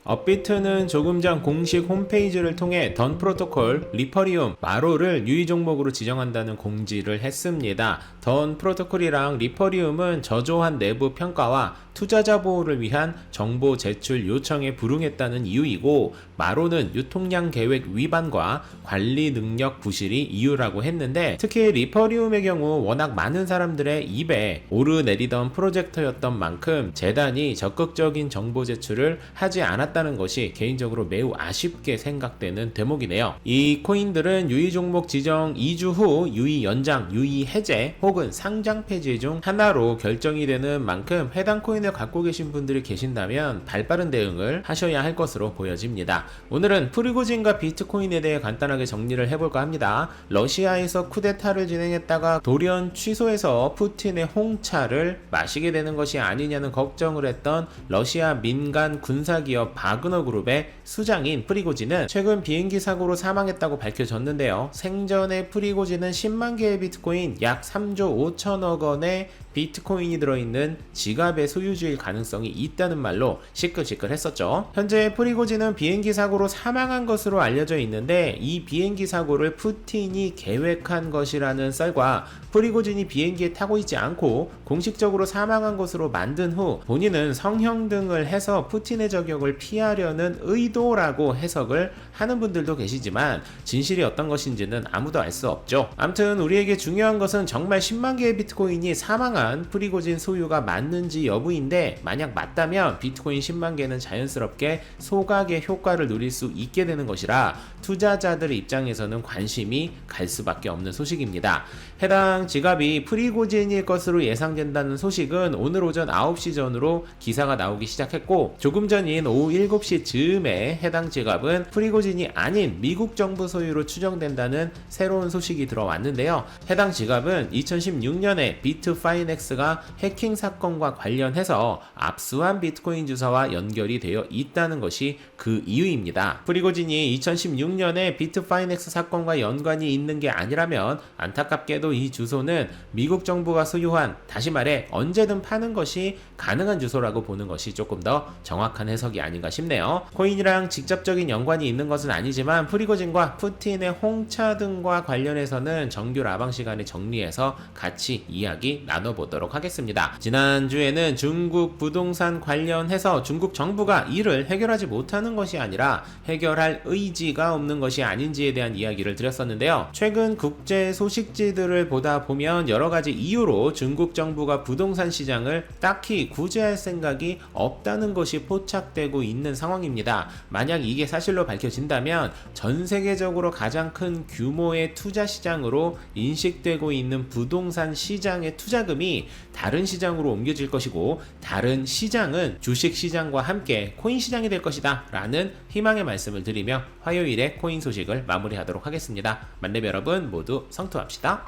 업비트는 조금 전 공식 홈페이지를 통해 던 프로토콜, 리퍼리움, 마로를 유의 종목으로 지정한다는 공지를 했습니다. 던 프로토콜이랑 리퍼리움은 저조한 내부 평가와 투자자 보호를 위한 정보 제출 요청에 불응했다는 이유이고, 마로는 유통량 계획 위반과 관리 능력 부실이 이유라고 했는데, 특히 리퍼리움의 경우 워낙 많은 사람들의 입에 오르내리던 프로젝터였던 만큼 재단이 적극적인 정보 제출을 하지 않았다는 것이 개인적으로 매우 아쉽게 생각되는 대목이네요. 이 코인들은 유의 종목 지정 2주 후 유의 연장, 유의 해제 혹은 상장 폐지 중 하나로 결정이 되는 만큼 해당 코인을 갖고 계신 분들이 계신다면 발빠른 대응을 하셔야 할 것으로 보여집니다. 오늘은 프리고진과 비트코인에 대해 간단하게 정리를 해볼까 합니다. 러시아에서 쿠데타를 진행했다가 돌연 취소해서 푸틴의 홍차를 마시게 되는 것이 아니냐는 걱정을 했던 러시아 민간 군사기업 바그너 그룹의 수장인 프리고진은 최근 비행기 사고로 사망했다고 밝혀졌는데요. 생전에 프리고진은 10만 개의 비트코인 약 3조 5천억 원의 비트코인이 들어있는 지갑의 소유주일 가능성이 있다는 말로 시끌시끌했었죠. 현재 프리고진은 비행기 사고로 사망한 것으로 알려져 있는데, 이 비행기 사고를 푸틴이 계획한 것이라는 썰과 프리고진이 비행기에 타고 있지 않고 공식적으로 사망한 것으로 만든 후 본인은 성형 등을 해서 푸틴의 저격을 피하려는 의도라고 해석을 하는 분들도 계시지만, 진실이 어떤 것인지는 아무도 알 수 없죠. 아무튼 우리에게 중요한 것은 정말 10만 개의 비트코인이 사망한 프리고진 소유가 맞는지 여부인데, 만약 맞다면 비트코인 10만 개는 자연스럽게 소각의 효과를 누릴 수 있게 되는 것이라 투자자들의 입장에서는 관심이 갈 수밖에 없는 소식입니다. 해당 지갑이 프리고진일 것으로 예상된다는 소식은 오늘 오전 9시 전으로 기사가 나오기 시작했고, 조금 전인 오후 7시 즈음에 해당 지갑은 프리고진이 아닌 미국 정부 소유로 추정된다는 새로운 소식이 들어왔는데요. 해당 지갑은 2016년에 비트파이넥스가 해킹 사건과 관련해서 압수한 비트코인 주사와 연결이 되어 있다는 것이 그 이유입니다. 프리고진이 2016년에 비트파이넥스 사건과 연관이 있는 게 아니라면 안타깝게도 이 주소는 미국 정부가 소유한, 다시 말해 언제든 파는 것이 가능한 주소라고 보는 것이 조금 더 정확한 해석이 아닌가 싶네요. 코인이랑 직접적인 연관이 있는 것은 아니지만 프리고진과 푸틴의 홍차 등과 관련해서는 정규 라방 시간에 정리해서 같이 이야기 나눠보도록 하겠습니다. 지난주에는 중국 부동산 관련해서 중국 정부가 이를 해결하지 못하는 것이 아니라 해결할 의지가 없는 것이 아닌지에 대한 이야기를 드렸었는데요. 최근 국제 소식지들을 보다 보면 여러 가지 이유로 중국 정부가 부동산 시장을 딱히 구제할 생각이 없다는 것이 포착되고 있는 상황입니다. 만약 이게 사실로 밝혀진다면 전 세계적으로 가장 큰 규모의 투자 시장으로 인식되고 있는 부동산 시장의 투자금이 다른 시장으로 옮겨질 것이고, 다른 시장은 주식 시장과 함께 코인 시장이 될 것이다 라는 희망의 말씀을 드리며 화요일에 코인 소식을 마무리하도록 하겠습니다. 만렙 여러분 모두 성투합시다.